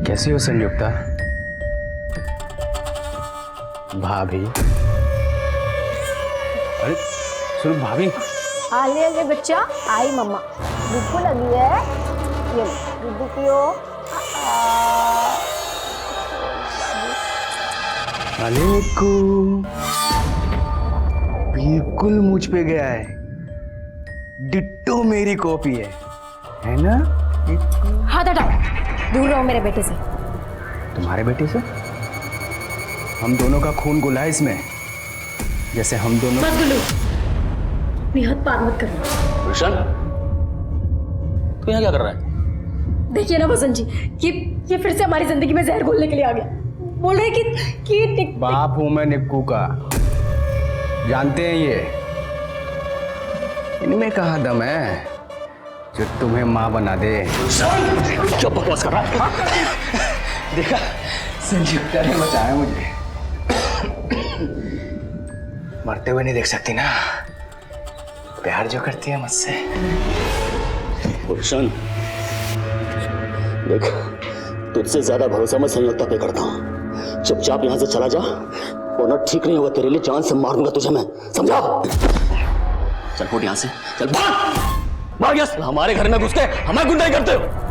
कैसी हो संयुक्ता? भाभी? अरे सुनो भाभी। आलिया ले बच्चा, आई मम्मा। भूख लगी है, ये दूध पियो। अरे निक्कू, बिल्कुल मुझ पे गया है, डिट्टो मेरी कॉपी है ना? हाथ हटाओ, दूर रहो मेरे बेटे से। तुम्हारे बेटे से? हम दोनों का खून गुला है इसमें, जैसे हम दोनों। मत गुल्लू, निहत पार मत करना। गुलशन, तू यहाँ क्या कर रहा है? देखिए ना बसंत जी, ये फिर से हमारी जिंदगी में जहर घोलने के लिए आ गया। बोल रहे कि बाप हूं मैं निक्कू का, जानते हैं ये। इनमें कहाँ दम है जो तुम्हें माँ बना दे। क्या बकवास कर रहा है? देखा, संयुक्ता ने बचाया मुझे। मरते हुए नहीं देख सकती ना, प्यार जो करती है मुझसे। गुलशन, देख, तुझसे ज्यादा भरोसा मैं संयुक्ता पे करता हूँ। चुपचाप यहाँ से चला जा, वरना ठीक नहीं होगा तेरे लिए। जान से मार दूंगा तुझे मैं, समझा? चल फुट यहाँ से, चल भाग भाग यहाँ से। हमारे घर में घुस के हमें गुंडाई करते हो।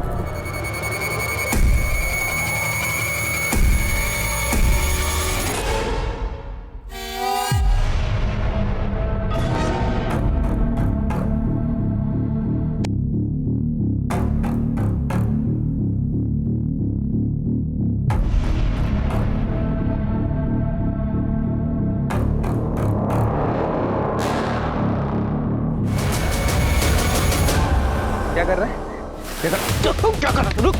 क्या कर रहा है? क्या कर रहा है? रुक।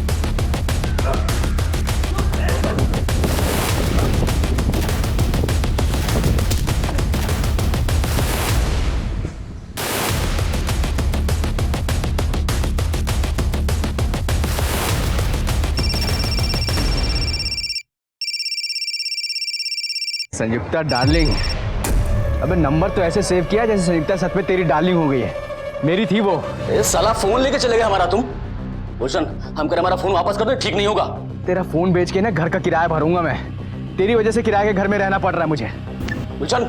संयुक्ता डार्लिंग, अबे नंबर तो ऐसे सेव किया जैसे संयुक्ता सच में तेरी डार्लिंग हो गई है। मेरी थी वो। ए साला, फोन लेके चले गए हमारा तुम। गुलशन, हम करें हमारा फोन वापस कर दो, ठीक नहीं होगा। तेरा फोन बेच के ना घर का किराया भरूंगा मैं। तेरी वजह से किराए के घर में रहना पड़ रहा है मुझे। गुलशन,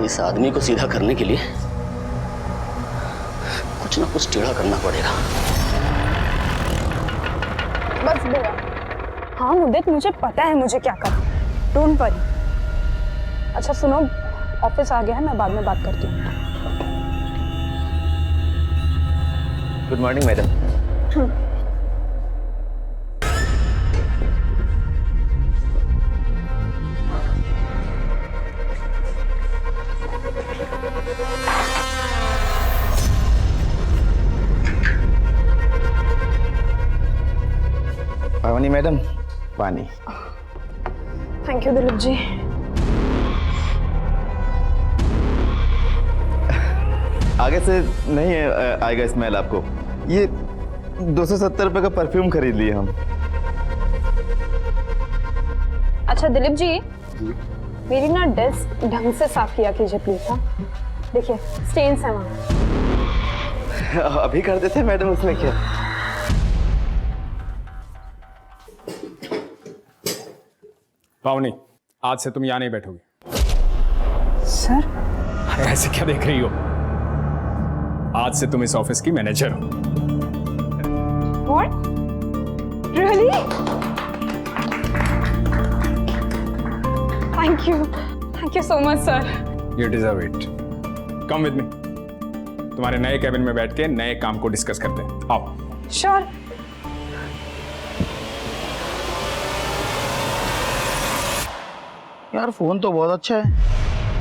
इस आदमी को सीधा करने के लिए कुछ ना कुछ टेढ़ा करना पड़ेगा। बस भैया, हाँ मुद्दत, मुझे पता है मुझे क्या करना। Don't worry. अच्छा सुनो, ऑफिस आ गया है, मैं बाद में बात करती हूँ। Good morning madam. पानी मैडम, पानी। Thank you Dilip ji. आगे से नहीं आएगा स्मेल आपको। ये 270 रुपए का परफ्यूम खरीद लिए हम। अच्छा दिलीप जी, मेरी ना डेस्क ढंग से साफ किया कीजिए प्लीज। हाँ देखिए, स्टेन्स है वहाँ। अभी कर देते हैं मैडम, उसमें क्या। पावनी, आज से तुम यहाँ नहीं बैठोगी। सर? अरे ऐसे क्या देख रही हो? आज से तुम इस ऑफिस की मैनेजर हो। What? Really? Thank you so much, sir. You deserve it. Come with me. तुम्हारे नए कैबिन में बैठ के नए काम को डिस्कस करते हैं। आओ। Sure. यार फोन तो बहुत अच्छा है,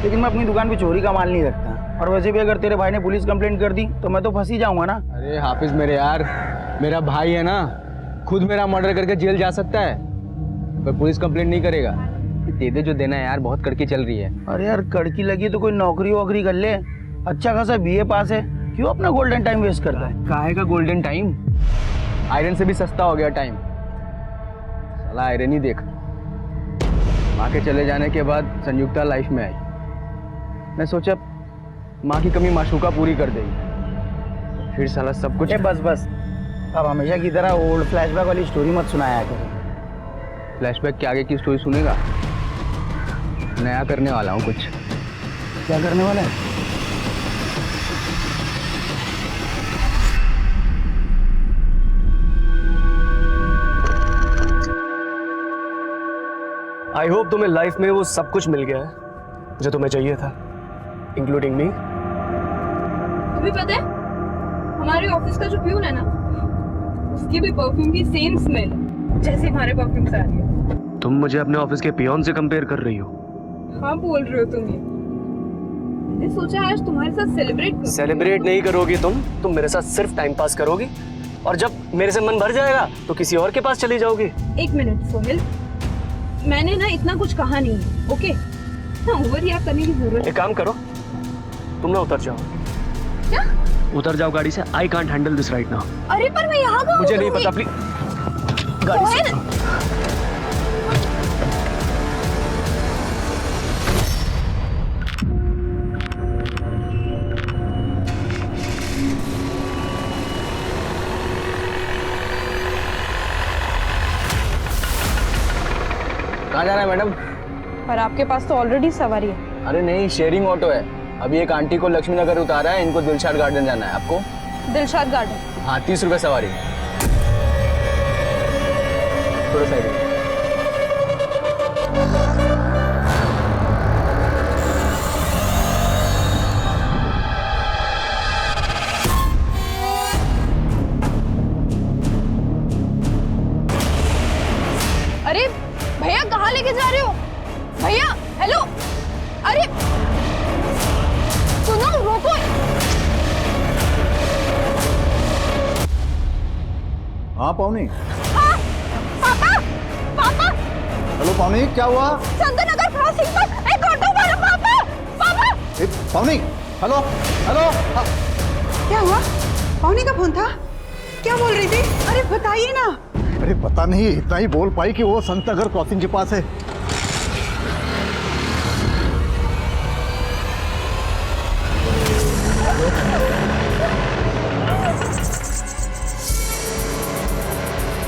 लेकिन मैं अपनी दुकान पे चोरी का माल नहीं रखता। और वैसे भी अगर तेरे भाई ने पुलिस कंप्लेंट कर दी तो मैं तो फंस ही जाऊंगा ना। अरे हाफिज मेरे यार, मेरा भाई है ना, खुद मेरा मर्डर करके जेल जा सकता है, पर पुलिस कंप्लेंट नहीं करेगा। दे दे जो देना है यार, बहुत कड़की चल रही है। अरे यार कड़की लगी तो कोई नौकरी वोकरी कर ले। अच्छा खासा बीए पास है, क्यों अपना गोल्डन टाइम वेस्ट करता है? काहे का गोल्डन टाइम? आयरन से भी सस्ता हो गया टाइम। साला आयरन ही देख। माँ के चले जाने के बाद संयुक्ता लाइफ में आई। मैं सोचा माँ की कमी माशूका पूरी कर देगी। फिर साला सब कुछ। ए बस बस, अब हमेशा की तरह ओल्ड फ्लैशबैक वाली स्टोरी मत सुनाया करो। फ्लैशबैक के आगे की स्टोरी सुनेगा? नया करने वाला हूँ कुछ। क्या करने वाला है? आई होप तुम्हें लाइफ में वो सब कुछ मिल गया है जो तुम्हें चाहिए था, इंक्लूडिंग मी। तुम्हें पता है हमारे ऑफिस का जो प्यून है ना, उसकी भी परफ्यूम की सेम स्मेल जैसे हमारे परफ्यूम से आ रही है। तुम मुझे अपने ऑफिस के पियोन से कंपेयर कर रही हो? हाँ बोल रहे हो तुम ये। मैंने सोचा आज तुम्हारे साथ सेलिब्रेट करूं। सेलिब्रेट नहीं करोगी तुम मेरे साथ सिर्फ टाइम पास करोगी, और जब मेरे से मन भर जाएगा तो किसी और के पास चली जाओगी। एक मिनट सोहेल, मैंने ना इतना कुछ कहा नहीं है, ओके? ना ओवर रिएक्ट करने की जरूरत। एक काम करो, तुम ना उतर जाओ। क्या? उतर जाओ गाड़ी से। I can't handle this right now. अरे पर मैं यहाँ कहाँ मुझे नहीं उतरूंगी? पता, प्लीज गाड़ी से। कहाँ जाना है मैडम? पर आपके पास तो ऑलरेडी सवारी है। अरे नहीं, शेयरिंग ऑटो है। अभी एक आंटी को लक्ष्मी नगर उतारा है, इनको दिलशाद गार्डन जाना है। आपको? दिलशाद गार्डन? हाँ, 30 रुपये सवारी। थोड़ा साइड में। अरे भैया कहाँ लेके जा रहे हो? भैया हेलो, अरे सुनो, रोको। हाँ पावनी। पापा पापा, हेलो पावनी, क्या हुआ? चंदन नगर क्रॉसिंग पर एक ऑटो वाला। पापा पापा। पावनी, हेलो हेलो। क्या हुआ? पावनी का फोन था? क्या बोल रही थी? अरे बताइए ना। अरे पता नहीं, इतना ही बोल पाई कि वो संत नगर क्रॉसिंग के पास है।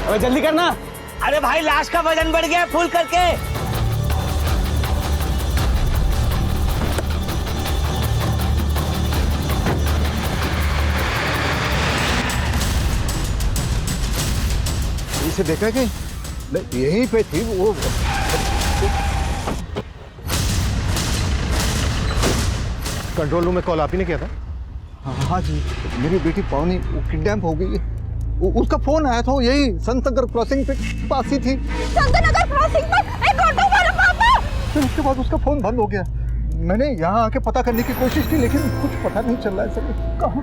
अबे जल्दी करना। अरे भाई लाश का वजन बढ़ गया फुल करके। इसे देखा कि नहीं, यहीं पे थी वो। कंट्रोल रूम में कॉल आप ही ने किया था? हाँ जी, मेरी बेटी पावनी किडनैप हो गई है। उसका फोन आया था, यही संत नगर क्रॉसिंग पे पास ही थी। संत नगर क्रॉसिंग पर एक ऑटो वाला। पापा। फिर उसके बाद उसका फोन बंद हो गया। मैंने यहाँ आके पता करने की कोशिश की, लेकिन कुछ पता नहीं चल रहा है सर। कहाँ?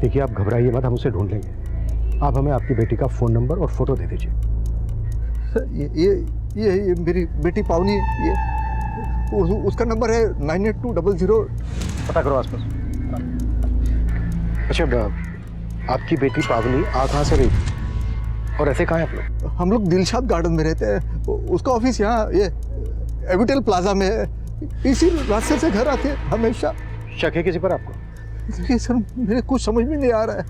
देखिए आप घबराइए मत, हम उसे ढूंढ लेंगे। आप हमें आपकी बेटी का फोन नंबर और फोटो दे दीजिए। सर ये मेरी बेटी पावनी, ये उसका नंबर है 98200। पता करो आसपास। अच्छा, आपकी बेटी पावनी आ कहाँ से रही थी और ऐसे कहाँ हैं आप लोग? हम लोग दिलशाद गार्डन में रहते हैं। उसका ऑफिस यहाँ ये एविटेल प्लाजा में है। इसी रास्ते से घर आते हैं हमेशा। शक है किसी पर आपको? देखिए सर, मेरे कुछ समझ में नहीं आ रहा है।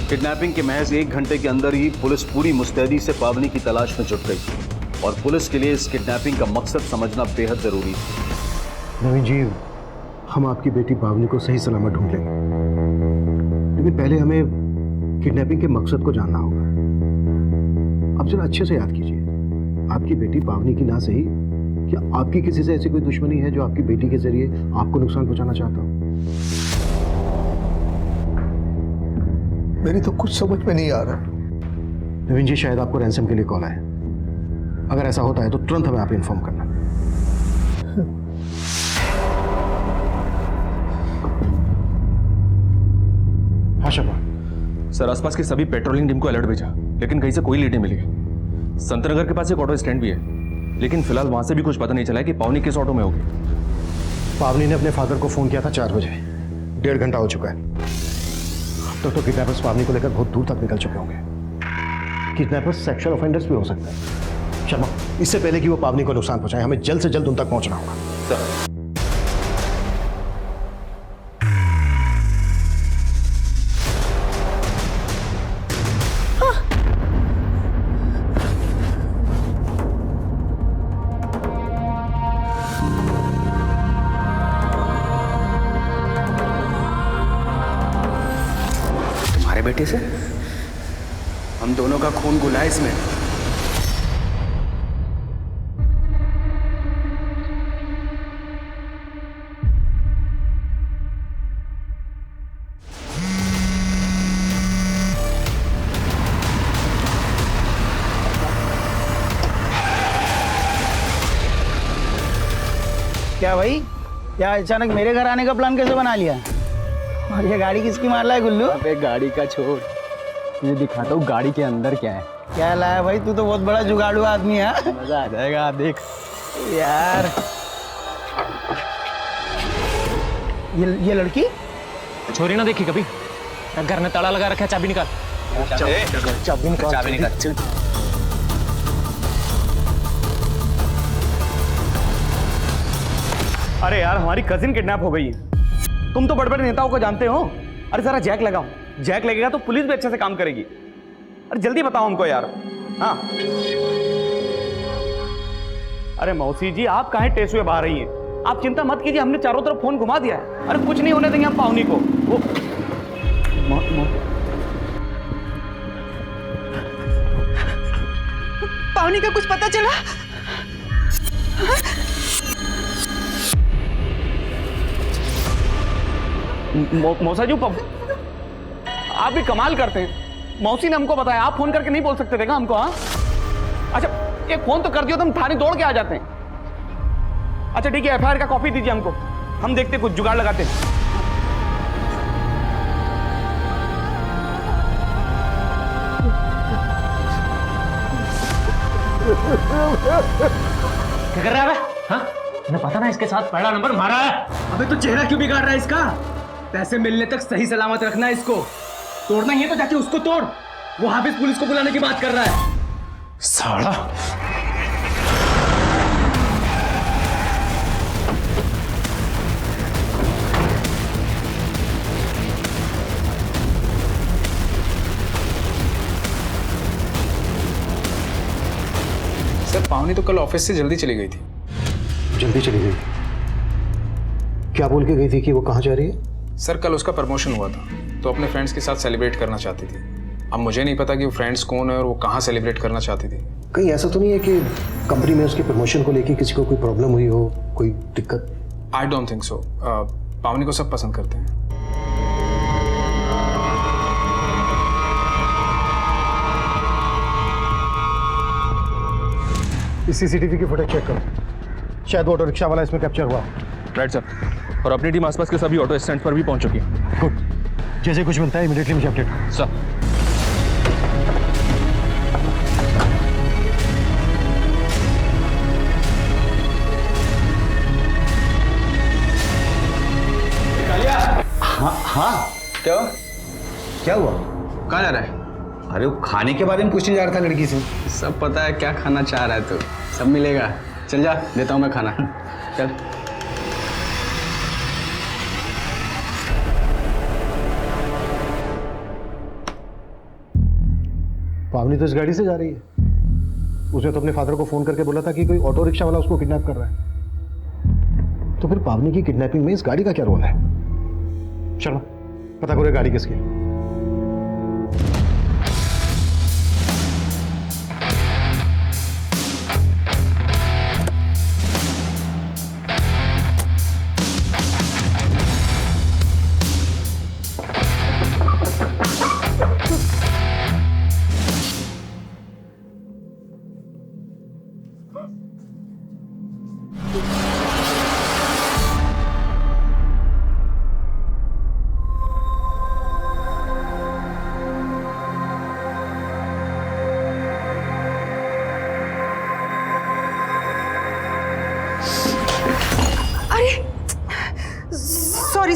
किडनैपिंग के महज 1 घंटे के अंदर ही पुलिस पूरी मुस्तैदी से पावनी की तलाश में जुट गई और पुलिस के लिए इस किडनैपिंग का मकसद समझना बेहद जरूरी है। नवीन जी, हम आपकी बेटी पावनी को सही सलामत ढूंढ लेंगे, लेकिन पहले हमें किडनैपिंग के मकसद को जानना होगा। अब जरा अच्छे से याद कीजिए, आपकी बेटी पावनी की ना सही, क्या आपकी किसी से ऐसी कोई दुश्मनी है जो आपकी बेटी के जरिए आपको नुकसान पहुंचाना चाहता हो? मेरी तो कुछ समझ में नहीं आ रहा। नवीन जी, शायद आपको रैंसम के लिए कॉल आया। अगर ऐसा होता है तो तुरंत हमें आप इन्फॉर्म करना। हाँ शर्मा। सर, आसपास की सभी पेट्रोलिंग टीम को अलर्ट भेजा, लेकिन कहीं से कोई लीड नहीं मिली। संत नगर के पास एक ऑटो स्टैंड भी है, लेकिन फिलहाल वहां से भी कुछ पता नहीं चला है कि पावनी किस ऑटो में होगी। पावनी ने अपने फादर को फोन किया था 4 बजे। 1.5 घंटा हो चुका है। तो किडनैपर्स पावनी को लेकर बहुत दूर तक निकल चुके होंगे। किडनैपर्स सेक्सुअल ऑफेंडर्स भी हो सकते हैं। शर्मा, इससे पहले कि वो पावनी को नुकसान पहुंचाए, हमें जल्द से जल्द उन तक पहुंचना होगा। सर तुम्हारे बेटे से हम दोनों का खून घुला है इसमें। क्या भाई, क्या अचानक मेरे घर आने का प्लान कैसे बना लिया? और ये गाड़ी किसकी मार रहा है गुल्लू? अबे गाड़ी का छोड़, तुझे दिखाता हूँ गाड़ी के अंदर क्या है। क्या लाया भाई, तू तो बहुत बड़ा जुगाड़ू आदमी है। मजा आ जाएगा, देख। यार ये लड़की छोरी ना देखी कभी? घर में ताला लगा रखा है, चाबी निकाल। चाबी निकाल। चल। अरे यार, हमारी कजिन किडनैप हो गई है। तुम तो बड़े बड़े नेताओं को जानते हो। अरे जरा जैक लगाओ, जैक लगेगा तो पुलिस भी अच्छे से काम करेगी। अरे जल्दी बताओ हमको यार। हाँ, अरे मौसी जी, आप काहे टेसुए बहा रही हैं? आप चिंता मत कीजिए, हमने चारों तरफ फोन घुमा दिया है। अरे कुछ नहीं होने देंगे हम पावनी को। वो पावनी का कुछ पता चला? मौसा जी, आप भी कमाल करते हैं। मौसी ने हमको बताया, आप फोन करके नहीं बोल सकते थे क्या हमको? हाँ, अच्छा एक फोन तो कर दियो तो हम थाने दौड़ के आ जाते हैं। अच्छा ठीक है, एफआईआर का कॉपी दीजिए हमको, हम देखते कुछ जुगाड़ लगाते हैं। क्या कर रहा है? हाँ, तुम्हें पता ना इसके साथ पहला नंबर मारा है। अबे तो चेहरा क्यों बिगाड़ रहा है इसका? पैसे मिलने तक सही सलामत रखना है इसको। तोड़ना ही है तो जाके उसको तोड़। वो हाफिज पुलिस को बुलाने की बात कर रहा है। साला। सर, पावनी तो कल ऑफिस से जल्दी चली गई थी। जल्दी चली गई? क्या बोल के गई थी कि वो कहाँ जा रही है? सर, कल उसका प्रमोशन हुआ था तो अपने फ्रेंड्स के साथ सेलिब्रेट करना चाहती थी। अब मुझे नहीं पता कि वो फ्रेंड्स कौन है और वो कहाँ सेलिब्रेट करना चाहती थी। कहीं ऐसा तो नहीं है कि कंपनी में उसके प्रमोशन को लेके किसी को कोई प्रॉब्लम हुई हो, कोई दिक्कत? I don't think so. पावनी को सब पसंद करते हैं। इस सीसीटीवी की फुटेज चेक करो, शायद वो ऑटो रिक्शा वाला इसमें कैप्चर हुआ। राइट सर, और अपनी टीम आसपास के सभी ऑटो स्टैंड पर भी पहुंच चुकी है। गुड, जैसे कुछ मिलता है इमीडिएटली मुझे अपडेट करो। सर। हाँ, क्या हुआ? कहाँ जा रहा है? अरे वो खाने के बारे में पूछने जा रहा था लड़की से। सब पता है क्या खाना चाह रहा है तू, सब मिलेगा। चल जा, देता हूँ मैं खाना। चल। पावनी तो इस गाड़ी से जा रही है। उसने तो अपने फादर को फोन करके बोला था कि कोई ऑटो रिक्शा वाला उसको किडनैप कर रहा है। तो फिर पावनी की किडनैपिंग में इस गाड़ी का क्या रोल है? चलो पता करो गाड़ी किसकी है।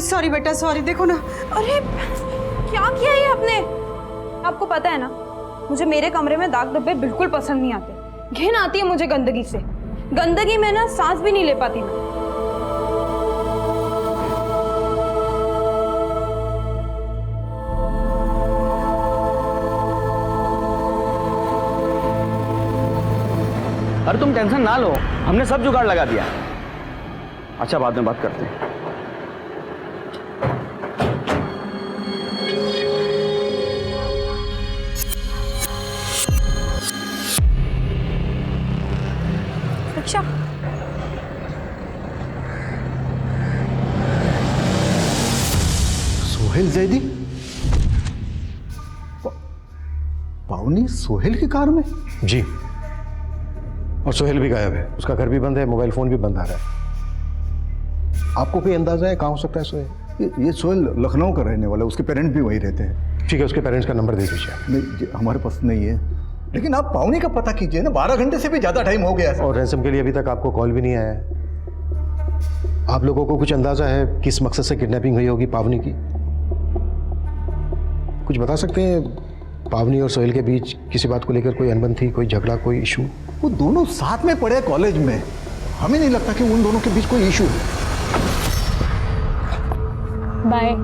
सॉरी बेटा, सॉरी। देखो ना, अरे क्या किया ये आपने? आपको पता है ना, मुझे मेरे कमरे में दाग धब्बे बिल्कुल पसंद नहीं आते। घिन आती है मुझे गंदगी से। गंदगी में ना सांस भी नहीं ले पाती मैं। अरे तुम टेंशन ना लो, हमने सब जुगाड़ लगा दिया। अच्छा, बाद में बात करते हैं। अच्छा, सोहेल जैदी? पावनी सोहेल की कार में? जी, और सोहेल भी गायब है। उसका घर भी बंद है, मोबाइल फोन भी बंद आ रहा है। आपको कोई अंदाजा है कहाँ हो सकता है सोहेल? ये सोहेल लखनऊ का रहने वाला है, उसके पेरेंट्स भी वहीं रहते हैं। ठीक है, उसके पेरेंट्स का नंबर दे दीजिए। नहीं, हमारे पास नहीं है, लेकिन आप पावनी का पता कीजिए ना, 12 घंटे से भी ज़्यादा टाइम हो गया है। और रैंसम के लिए अभी तक आपको कॉल भी नहीं आया है। आप लोगों को कुछ अंदाजा है किस मकसद से किडनैपिंग हुई होगी पावनी की? कुछ बता सकते हैं? पावनी और सोहेल के बीच किसी बात को लेकर कोई अनबन थी, कोई झगड़ा, कोई इशू? वो दोनों साथ में पढ़े कॉलेज में, हमें नहीं लगता कि उन दोनों के बीच कोई इशू है। Bye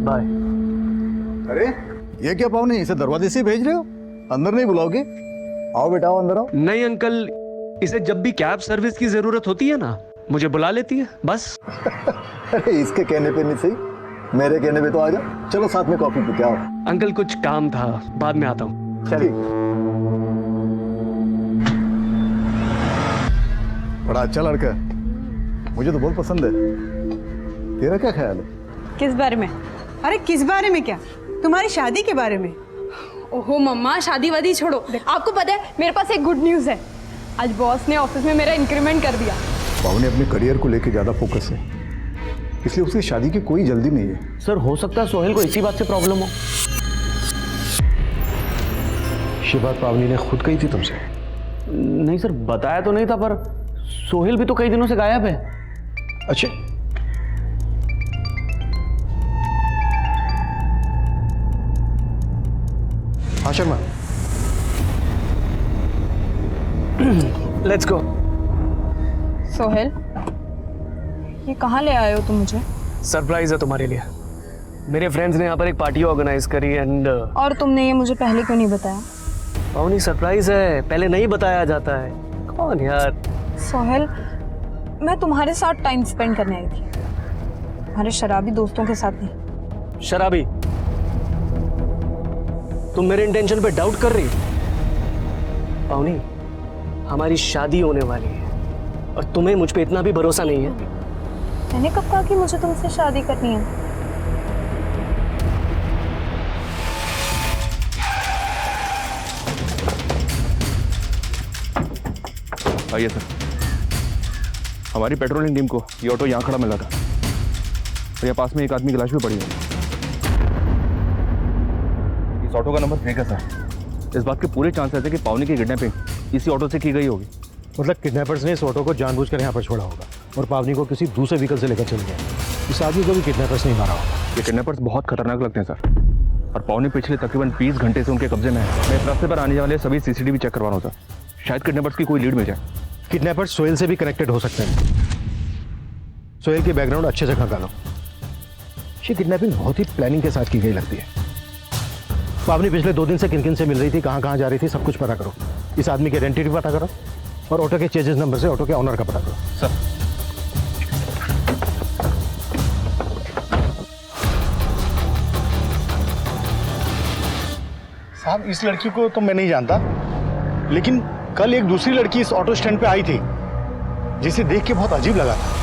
bye. अरे ये क्या पावनी, इसे दरवाजे से भेज रहे हो? अंदर नहीं बुलाओगे? आओ बेटा, आओ अंदर आओ। नहीं अंकल, इसे जब भी कैब सर्विस की जरूरत होती है ना, मुझे बुला लेती है बस। अरे इसके कहने पे नहीं सही, मेरे कहने पे तो आ जाओ। चलो साथ में कॉफी पीते आओ। अंकल कुछ काम था, बाद में आता हूँ। चलिए। बड़ा अच्छा लड़का है, मुझे तो बहुत पसंद है। तेरा क्या ख्याल है? किस बारे में? अरे किस बारे में क्या, तुम्हारी शादी के बारे में। ओहो मम्मा, शादी वादी छोड़ो। आपको पता है मेरे पास एक गुड न्यूज़ है। आज बॉस ने ऑफिस में मेरा इंक्रीमेंट कर दिया। पावनी अपने करियर को लेकर ज्यादा फोकस है, इसलिए उसकी शादी की कोई जल्दी नहीं है। सर, हो सकता है सोहेल को इसी बात से प्रॉब्लम हो। ये बात पावनी ने खुद कही थी तुमसे? नहीं सर, बताया तो नहीं था, पर सोहेल भी तो कई दिनों से गायब है। अच्छा, हाँ शर्मा, लेट्स गो। सोहेल, ये कहाँ ले आए हो तुम मुझे? सरप्राइज है तुम्हारे लिए। मेरे फ्रेंड्स ने यहाँ पर एक पार्टी ऑर्गेनाइज करी एंड और तुमने ये मुझे पहले क्यों नहीं बताया? पावनी, सरप्राइज है, पहले नहीं बताया जाता है। कौन यार? सोहेल, मैं तुम्हारे साथ टाइम स्पेंड करने आई थी, तुम्हारे शराबी दोस्तों के साथ नहीं। शराबी? तुम मेरे इंटेंशन पे डाउट कर रही हो? पावनी, हमारी शादी होने वाली है और तुम्हें मुझ पे इतना भी भरोसा नहीं है? मैंने कब कहा कि मुझे तुमसे शादी करनी है? आइए सर। हमारी पेट्रोलिंग टीम को ये ऑटो यहाँ खड़ा मिला था और यहाँ पास में एक आदमी की लाश भी पड़ी है। इस ऑटो का नंबर फेक है सर। इस बात के पूरे चांसेस है कि पावनी की किडनैपिंग इसी ऑटो से की गई होगी। मतलब किडनैपर्स ने इस ऑटो को जानबूझकर यहाँ पर छोड़ा होगा और पावनी को किसी दूसरे व्हीकल से लेकर चले गए। इस आदमी को भी किडनैपर्स नहीं मारा होगा। ये किडनैपर्स बहुत खतरनाक लगते हैं सर, और पावनी पिछले तकरीबन 20 घंटे से उनके कब्जे में है। मैं इस रास्ते पर आने वाले सभी सीसीटीवी चेक करवा रहा हूँ सर, शायद किडनैपर्स की कोई लीड मिल जाए। किडनैपर्स सोहेल से भी कनेक्टेड हो सकते हैं। सोहेल की बैकग्राउंड अच्छे से खंगालो। ये किडनैपिंग बहुत ही प्लानिंग के साथ की गई लगती है। पावनी पिछले 2 दिन से किन किन से मिल रही थी, कहाँ कहाँ जा रही थी, सब कुछ पता करो। इस आदमी की आइडेंटिटी पता करो और ऑटो के चेजेस नंबर से ऑटो के ऑनर का पता करो। सर, साहब, इस लड़की को तो मैं नहीं जानता, लेकिन कल एक दूसरी लड़की इस ऑटो स्टैंड पे आई थी जिसे देख के बहुत अजीब लगा था।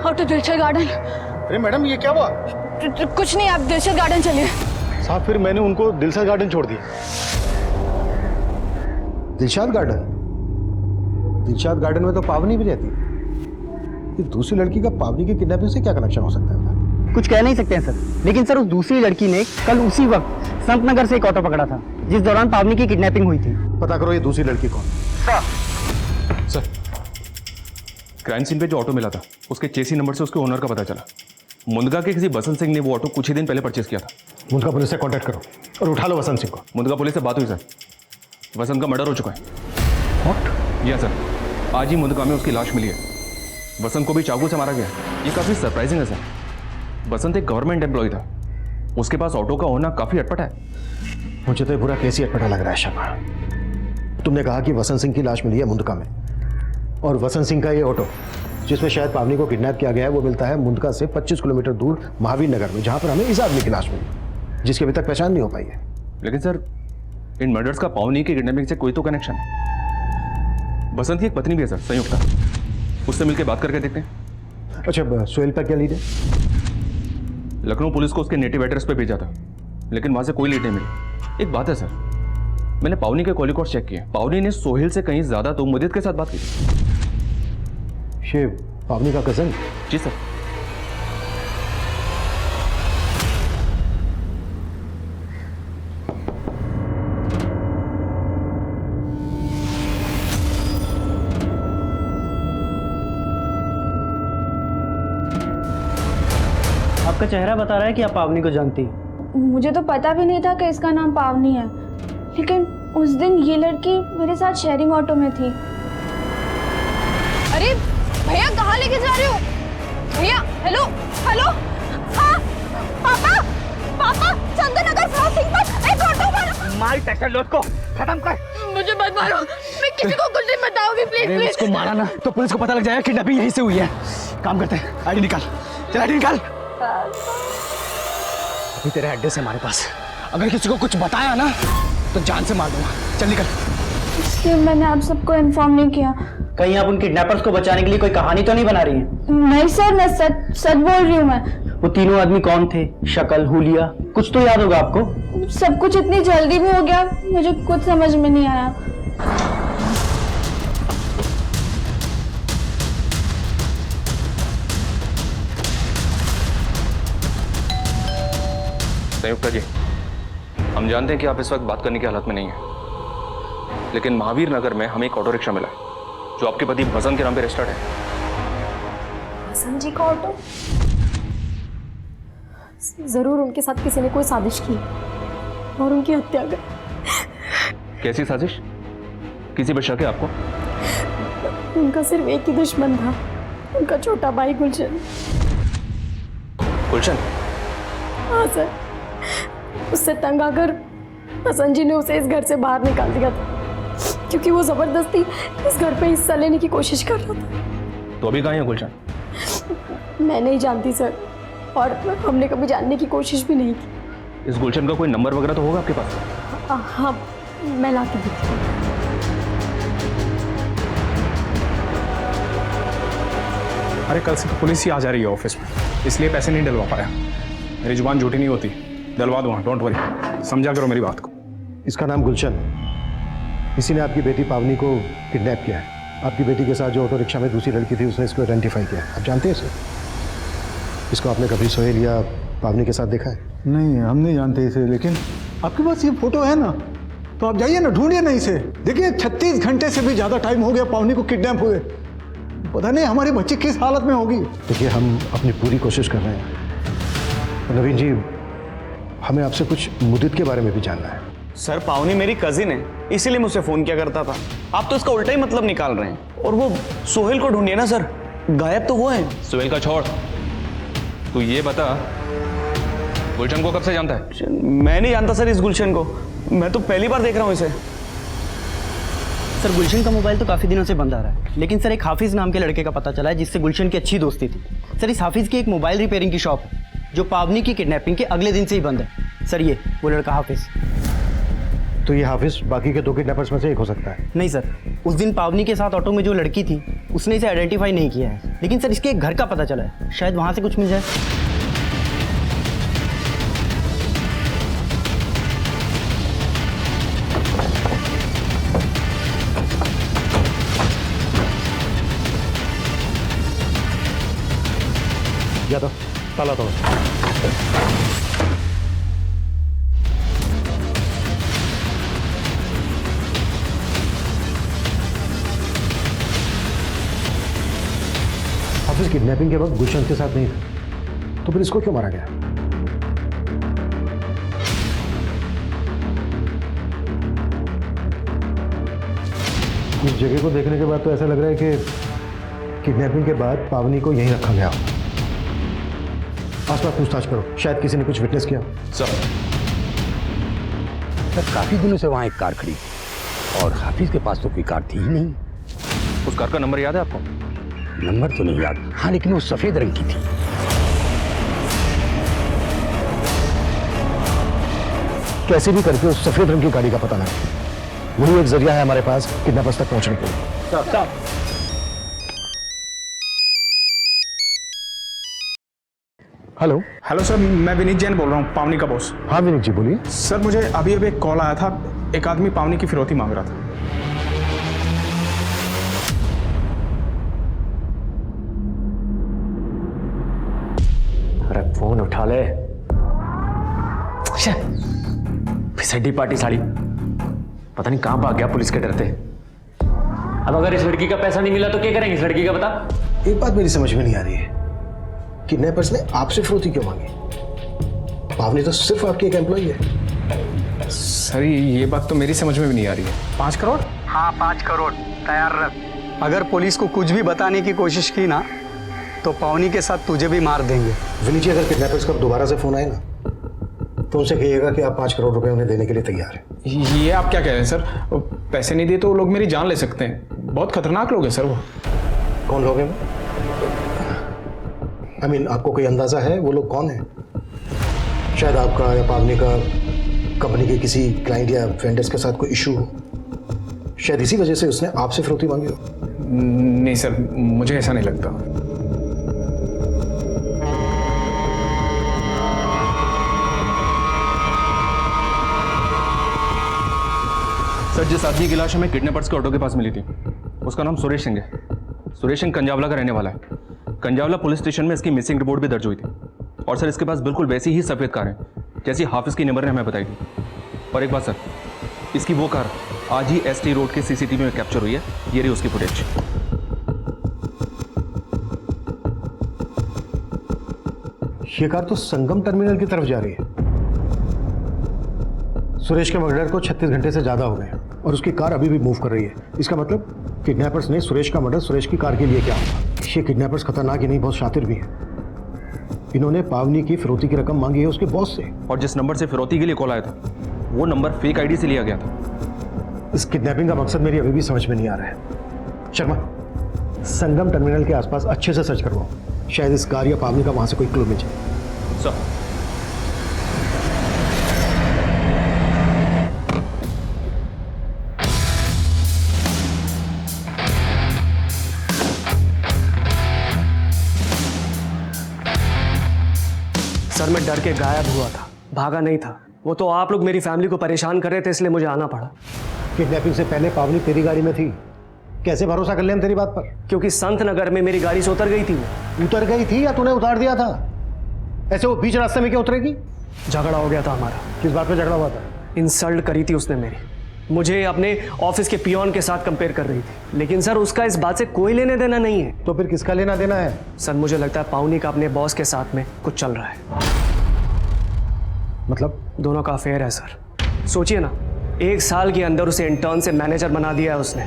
ऑटो दिलशद गार्डन। अरे मैडम, ये क्या हुआ? कुछ नहीं, आप दिलशद गार्डन चलिए। साहब, फिर मैंने उनको दिलशद गार्डन छोड़ दिया। दिलशाद गार्डन? दिलशाद गार्डन में तो पावनी भी रहती है। ये दूसरी लड़की का पावनी की किडनैपिंग से क्या कनेक्शन हो सकता है? कुछ कह नहीं सकते हैं सर, लेकिन सर उस दूसरी लड़की ने कल उसी वक्त संत नगर से एक ऑटो पकड़ा था जिस दौरान पावनी की किडनैपिंग हुई थी। पता करो ये दूसरी लड़की कौन? सर क्राइम सीन पे जो ऑटो मिला था उसके चेसी नंबर से उसके ओनर का पता चला। मुंदगा के किसी बसंत सिंह ने वो ऑटो कुछ ही दिन पहले परचेस किया था। मुंदगा पुलिस से कांटेक्ट करो और उठा लो वसंत सिंह को। मुंदगा पुलिस से बात हुई सर, वसंत का मर्डर हो चुका है। व्हाट? यस सर, आज ही मुंदगा में उसकी लाश मिली है। वसंत को भी चाकू से मारा गया। ये काफ़ी सरप्राइजिंग है सर। वसंत एक गवर्नमेंट एम्प्लॉय था, उसके पास ऑटो का होना काफ़ी अटपटा है। मुझे तो ये पूरा केस ही अटपटा लग रहा है शर्मा। तुमने कहा कि वसंत सिंह की लाश मिली है मुंदका में, और वसंत सिंह का ये ऑटो जिसमें शायद पावनी को किडनैप किया गया है वो मिलता है मुंदका से 25 किलोमीटर दूर महावीर नगर में, जहां पर हमें इस आदमी की लाश मिली जिसकी अभी तक पहचान नहीं हो पाई है। लेकिन सर इन मर्डर्स का पावनी की किडनैपिंग से कोई तो कनेक्शन है। बसंत की एक पत्नी भी है सर, संयुक्ता, उससे मिलकर बात करके देखते हैं। अच्छा, सोहेल पर क्या लीड है? लखनऊ पुलिस को उसके नेटिव एड्रेस पे भेजा था, लेकिन वहां से कोई लीड नहीं मिली। एक बात है सर, मैंने पावनी के कॉल रिकॉर्ड चेक किए, पावनी ने सोहेल से कहीं ज्यादा तो मुदित के साथ बात की। ये पावनी का कजन? जी सर। आपका चेहरा बता रहा है कि आप पावनी को जानती हैं। मुझे तो पता भी नहीं था कि इसका नाम पावनी है, लेकिन उस दिन ये लड़की मेरे साथ शेयरिंग ऑटो में थी। अरे भैया कहाँ लेके जा रहे हो? भैया हेलो हेलो, हाँ पापा, पापा चंदननगर क्रॉसिंग पर एक ऑटो वाला। मार टैक्टर लोड को खत्म कर। मुझे मत मारो, मैं किसी को कुछ नहीं बताऊंगी, प्लीज अरे प्लीज। उसको मारा ना तो पुलिस को पता लग जाएगा किडनैपिंग यहीं से हुई है। काम करते हैं, आईडी निकाल, चल आईडी निकाल। अभी तेरा एड्रेस है हमारे पास, अगर किसी को कुछ बताया ना तो जान से मार दूंगा। चल निकल। इसलिए मैंने आप सबको इन्फॉर्म नहीं किया। कहीं आप उन किडनैपर्स को बचाने के लिए कोई कहानी तो नहीं बना रही हैं? नहीं सर, मैं सच सच बोल रही हूँ। मैं वो तीनों आदमी कौन थे? शक्ल, हुलिया, कुछ तो याद होगा आपको? सब कुछ इतनी जल्दी में हो गया, मुझे कुछ समझ में नहीं आया। संयुक्ता जी, हम जानते हैं कि आप इस वक्त बात करने की हालत में नहीं है, लेकिन महावीर नगर में हमें एक ऑटो रिक्शा मिला जो आपके पति बसंत के नाम पे रजिस्टर्ड है। बसंत जी का ऑटो? जरूर उनके साथ किसी ने कोई साजिश की और उनकी हत्या कर। कैसी साजिश? किसी पर शक है आपको? उनका सिर्फ एक ही दुश्मन था, उनका छोटा भाई गुलशन। गुलशन? हाँ सर, उससे तंग आकर बसंत जी ने उसे इस घर से बाहर निकाल दिया था, क्योंकि वो जबरदस्ती इस घर पे हिस्सा लेने की कोशिश कर रहा था। तो अभी कहाँ है गुलशन? मैं नहीं जानती सर, और हमने कभी जानने की कोशिश भी नहीं की। इस गुलशन का कोई नंबर वगैरह तो होगा आपके पास? हाँ, मैं ला के देती हूँ। अरे कल से तो पुलिस ही आ जा रही है ऑफिस में, इसलिए पैसे नहीं डलवा पाया। मेरी जुबान झूठी नहीं होती, डलवा दूंगा, डोंट वरी। समझा करो मेरी बात को। इसका नाम गुलशन, इसी ने आपकी बेटी पावनी को किडनैप किया है। आपकी बेटी के साथ जो ऑटो रिक्शा में दूसरी लड़की थी उसने इसको आइडेंटिफाई किया। आप जानते हैं इसे? इसको आपने कभी सोहेल या पावनी के साथ देखा है? नहीं, हम नहीं जानते इसे, लेकिन आपके पास ये फोटो है ना, तो आप जाइए ना, ढूंढिए ना इसे। देखिए 36 घंटे से भी ज़्यादा टाइम हो गया पावनी को किडनैप हुए। पता नहीं हमारी बच्ची किस हालत में होगी। देखिए, हम अपनी पूरी कोशिश कर रहे हैं। नवीन जी, हमें आपसे कुछ मुदित के बारे में भी जानना है। सर पावनी मेरी कजिन है, इसीलिए मुझसे फोन किया करता था। आप तो इसका उल्टा ही मतलब निकाल रहे हैं। और वो सोहेल को ढूंढिए ना सर, गायब तो वो है। सोहेल का छोड़, तू ये बता गुलशन को कब से जानता है? मैं नहीं जानता सर इस गुलशन को, मैं तो पहली बार देख रहा हूँ इसे। सर गुलशन का मोबाइल तो काफ़ी दिनों से बंद आ रहा है, लेकिन सर एक हाफिज नाम के लड़के का पता चला है जिससे गुलशन की अच्छी दोस्ती थी। सर इस हाफिज की एक मोबाइल रिपेयरिंग की शॉप है जो पावनी की किडनैपिंग के अगले दिन से ही बंद है। सर ये वो लड़का हाफिज। तो ये हाफिज बाकी के 2 किडनैपर्स में से एक हो सकता है? नहीं सर, उस दिन पावनी के साथ ऑटो में जो लड़की थी उसने इसे आइडेंटिफाई नहीं किया है, लेकिन सर इसके एक घर का पता चला है, शायद वहाँ से कुछ मिल जाए। यादव, ताला तोड़ो। हाफिज किडनैपिंग के वक्त गुलशन के साथ नहीं था, तो फिर इसको क्यों मारा गया? इस जगह को देखने के बाद तो ऐसा लग रहा है कि किडनैपिंग के बाद पावनी को यहीं रखा गया होगा। आसपास पूछताछ करो, शायद किसी ने कुछ विटनेस किया। सर काफी दिनों से वहां एक कार खड़ी और हाफिज के पास तो कोई कार थी ही नहीं। उस कार का नंबर याद है आपको? नंबर तो नहीं याद, हाँ, लेकिन वो सफेद रंग की थी। कैसे भी करके उस सफेद रंग की गाड़ी का पता लगा, वही एक जरिया है हमारे पास किडनैपर्स तक पहुंचने के लिए। हेलो। हेलो सर, मैं विनीत जैन बोल रहा हूँ, पावनी का बॉस। हाँ विनीत जी बोलिए। सर मुझे अभी एक कॉल आया था, एक आदमी पावनी की फिरौती मांग रहा था। अरे फोन उठा ले। फिसड्डी पार्टी साड़ी, पता नहीं कहां भाग गया पुलिस के डरते। अब अगर इस लड़की का पैसा नहीं मिला तो क्या करेंगे इस लड़की का, बता। एक बात मेरी समझ में नहीं आ रही है, किडनैपर्स ने आपसे फिरौती क्यों मांगी? पावनी तो सिर्फ आपकी एक एम्प्लॉई है। सर ये बात तो मेरी समझ में भी नहीं आ रही है। 5 करोड़? हाँ 5 करोड़ तैयार रख। अगर पुलिस को कुछ भी बताने की कोशिश की ना तो पावनी के साथ तुझे भी मार देंगे। विनीत जी, अगर किडनैपर्स का दोबारा से फोन आए ना तो उनसे कहिएगा कि आप 5 करोड़ रुपए उन्हें देने के लिए तैयार हैं। ये आप क्या कह रहे हैं सर? पैसे नहीं दिए तो वो लोग मेरी जान ले सकते हैं, बहुत खतरनाक लोग हैं सर वो। कौन लोग हैं? I mean, आपको कोई अंदाजा है वो लोग कौन हैं? शायद आपका या पावनी का कंपनी के किसी क्लाइंट या वेंडर्स के साथ कोई इशू हो, शायद इसी वजह से उसने आपसे फिरौती मांगी हो। नहीं सर, मुझे ऐसा नहीं लगता। सर जिस आदमी की लाश हमें किडनैपर्स के ऑटो के पास मिली थी उसका नाम सुरेश सिंह है। सुरेश सिंह कंजावला का रहने वाला है। कंजावला पुलिस स्टेशन में इसकी मिसिंग रिपोर्ट भी दर्ज हुई थी और सर इसके पास बिल्कुल वैसी ही सफ़ेद कार है जैसी हाफिज की नंबर ने हमें बताई थी। और एक बात सर, इसकी वो कार आज ही ST रोड के CCTV में कैप्चर हुई है। ये रही उसकी फुटेज। ये कार तो संगम टर्मिनल की तरफ जा रही है। सुरेश के मर्डर को 36 घंटे से ज्यादा हो गए और उसकी कार अभी भी मूव कर रही है। इसका मतलब किडनैपर्स ने सुरेश का मर्डर सुरेश की कार के लिए किया होगा। ये किडनैपर्स खतरनाक ही नहीं, बहुत शातिर भी हैं। इन्होंने पावनी की फिरौती की रकम मांगी है उसके बॉस से। और जिस नंबर से फिरौती के लिए कॉल आया था वो नंबर फेक ID से लिया गया था। इस किडनैपिंग का मकसद मेरी अभी भी समझ में नहीं आ रहा है। शर्मा, संगम टर्मिनल के आसपास अच्छे से सर्च करवाओ, शायद इस कार या पावनी का वहां से कोई क्लू मिल जाए। सर सर मैं डर के गायब हुआ था, भागा नहीं था। वो तो आप लोग मेरी फैमिली को परेशान कर रहे थे इसलिए मुझे आना पड़ा। किडनैपिंग से पहले पावनी तेरी गाड़ी में थी, कैसे भरोसा कर ले हम तेरी बात पर? क्योंकि संत नगर में मेरी गाड़ी से उतर गई थी। वो उतर गई थी या तूने उतार दिया था? ऐसे वो बीच रास्ते में क्या उतरेगी? झगड़ा हो गया था हमारा। किस बात पे झगड़ा हुआ था? इंसल्ट करी थी उसने मेरी, मुझे अपने ऑफिस के पियोन के साथ कंपेयर कर रही थी। लेकिन सर उसका इस बात से कोई लेने देना नहीं है। तो फिर किसका लेना देना है? सर मुझे लगता है पावनी का अपने बॉस के साथ में कुछ चल रहा है। मतलब? दोनों का अफेयर है सर। सोचिए ना, 1 साल के अंदर उसे इंटर्न से मैनेजर बना दिया है उसने।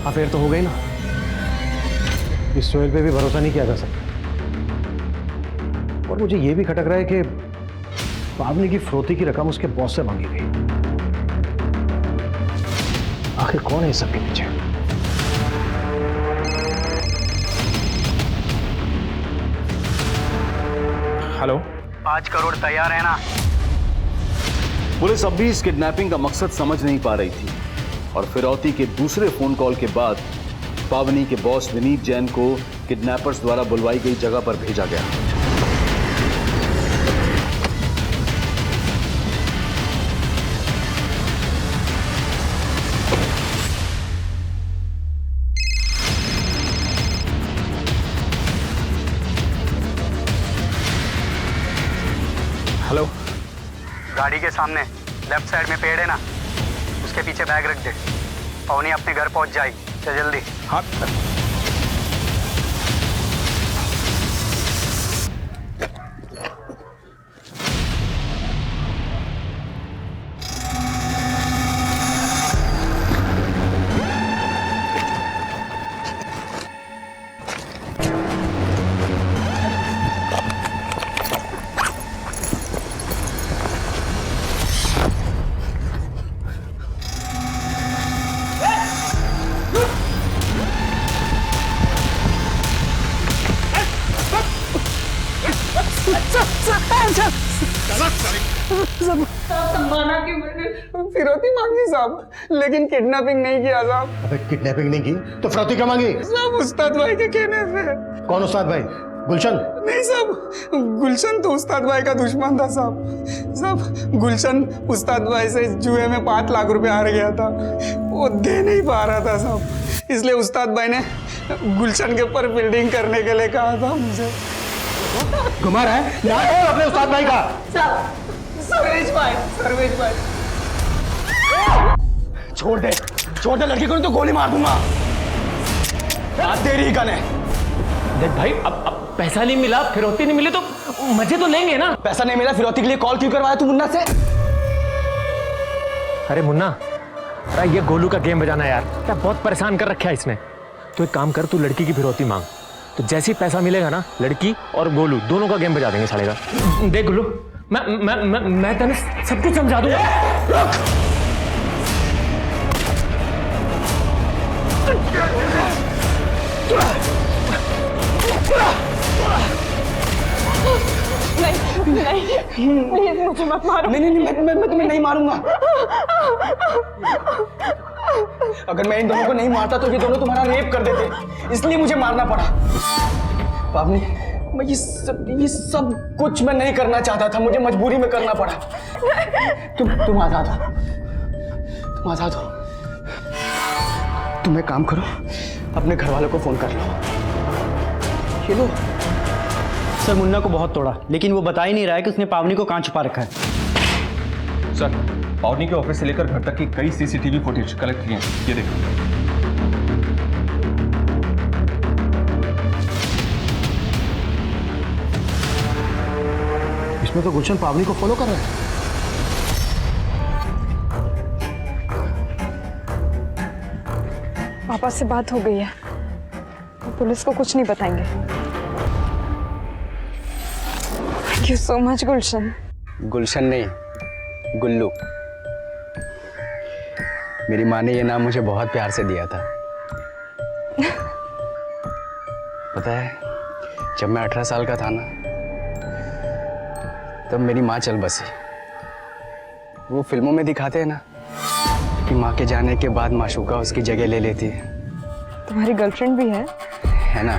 अफेयर तो हो गई ना। इस सोहेल पे भी भरोसा नहीं किया जा सकता। और मुझे ये भी खटक रहा है कि पावनी की फिरौती की रकम उसके बॉस से मांगी गई। आखिर कौन है इस सब के पीछे? हेलो। 5 करोड़ तैयार है ना? पुलिस अब भी इस किडनैपिंग का मकसद समझ नहीं पा रही थी और फिरौती के दूसरे फोन कॉल के बाद पावनी के बॉस विनीत जैन को किडनैपर्स द्वारा बुलवाई गई जगह पर भेजा गया। हेलो। गाड़ी के सामने लेफ्ट साइड में पेड़ है ना, उसके पीछे बैग रख दे। पावनी अपने घर पहुंच जाएगी, चल जल्दी। हाँ। माना कि मैंने फिरौती मांगी साहब, लेकिन किडनैपिंग नहीं किया साहब। अबे किडनैपिंग नहीं की तो फिरौती क्या मांगी? साहब उस्ताद भाई के कहने से। कौन उस्ताद भाई? गुलशन? नहीं साहब, गुलशन तो उस्ताद भाई का दुश्मन था साहब। साहब गुलशन उस्ताद भाई से जुए में 5 लाख रुपए हार गया था, वो दे नहीं पा रहा था साहब, इसलिए उस्ताद भाई ने गुलशन के ऊपर बिल्डिंग करने के लिए कहा था मुझे। घुमा रहा है ना अपने उस्ताद भाई का? सर्वेश भाई छोड़ दे लड़की को, तो गोली मार दूंगा। बात तेरी ही गन है। देख भाई, अब पैसा नहीं मिला, फिरौती नहीं मिली तो मजे तो लेंगे ना। पैसा नहीं मिला, फिरौती के लिए कॉल क्यों करवाया तू मुन्ना से? अरे मुन्ना, अरे ये गोलू का गेम बजाना यार, क्या बहुत परेशान कर रखा है इसने। तो एक काम कर, तू लड़की की फिरौती मांग, तो जैसे ही पैसा मिलेगा ना, लड़की और गोलू दोनों का गेम बजा देंगे साले का। देख गोलू, मैं तेने सब कुछ समझा दूंगा। नहीं, मुझे मत मारो। नहीं मैं तुम्हें नहीं मारूंगा। अगर मैं इन दोनों को नहीं मारता तो ये दोनों तुम्हारा रेप कर देते, इसलिए मुझे मारना पड़ा। पावनी, मैं ये सब कुछ मैं नहीं करना चाहता था, मुझे मजबूरी में करना पड़ा। तुम आजाद हो। तुम एक काम करो, अपने घर वालों को फोन कर लो। ये लो। सर मुन्ना को बहुत तोड़ा, लेकिन वो बता ही नहीं रहा है कि उसने पावनी को कहाँ छुपा रखा है। सर, पावनी के ऑफिस से लेकर घर तक की कई सीसीटीवी फुटेज कलेक्ट किए हैं, ये देखो। इसमें तो गुलशन पावनी को फॉलो कर रहा है। पापा से बात हो गई है, पुलिस को कुछ नहीं बताएंगे। थैंक यू सो मच गुलशन। गुलशन नहीं, गुल्लू। मेरी माँ ने ये नाम मुझे बहुत प्यार से दिया था। पता है, जब मैं 18 साल का था ना, तब मेरी माँ चल बसी। वो फिल्मों में दिखाते हैं ना कि माँ के जाने के बाद माशूका उसकी जगह ले लेती है। तुम्हारी गर्लफ्रेंड भी है? है ना,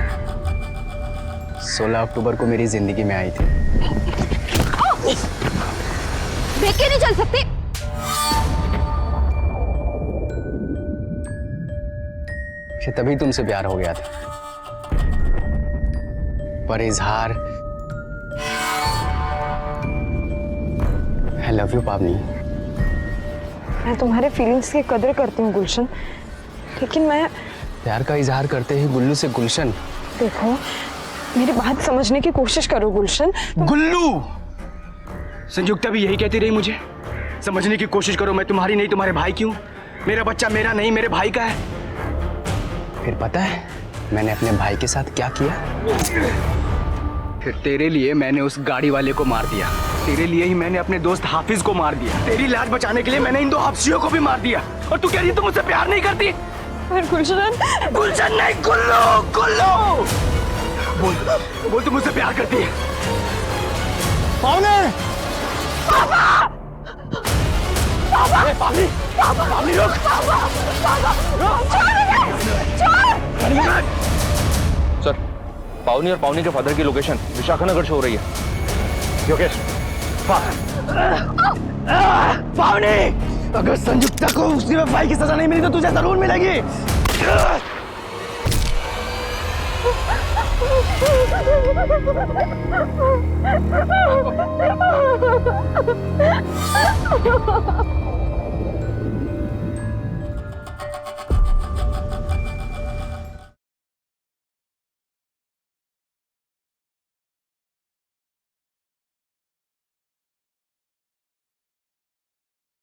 16 अक्टूबर को मेरी जिंदगी में आई थी। देख के नहीं चल सकती। मुझे तभी तुमसे प्यार हो गया था, पर इजहार आई लव यू पावनी। मैं तुम्हारे फीलिंग्स की कदर करती हूँ गुलशन, लेकिन मैं प्यार का इजहार करते ही गुल्लू से गुलशन। देखो, मेरी बात समझने की कोशिश करो गुलशन। गुल्लू, संयुक्ता भी यही कहती रही मुझे, समझने की कोशिश करो, मैं तुम्हारी नहीं तुम्हारे भाई की हूं। मेरा बच्चा मेरा नहीं, मेरे भाई का है। फिर पता है मैंने अपने भाई के साथ क्या किया? फिर तेरे लिए मैंने उस गाड़ी वाले को मार दिया, तेरे लिए ही मैंने अपने दोस्त हाफिज को मार दिया, तेरी लाज बचाने के लिए मैंने इन 2 हफ्सियों को भी मार दिया, और तू कह रही है तुम मुझसे प्यार नहीं करती? गुलशन नहीं, गुल्लू। बोल तुम मुझसे प्यार करती है? पावनी! पावनी रुक! सर, पावनी और पावनी के फादर की लोकेशन विशाखानगर से हो रही है। योगेश, पावनी, अगर संयुक्ता को उसकी भाई की सजा नहीं मिली तो तुझे जरूर मिलेगी।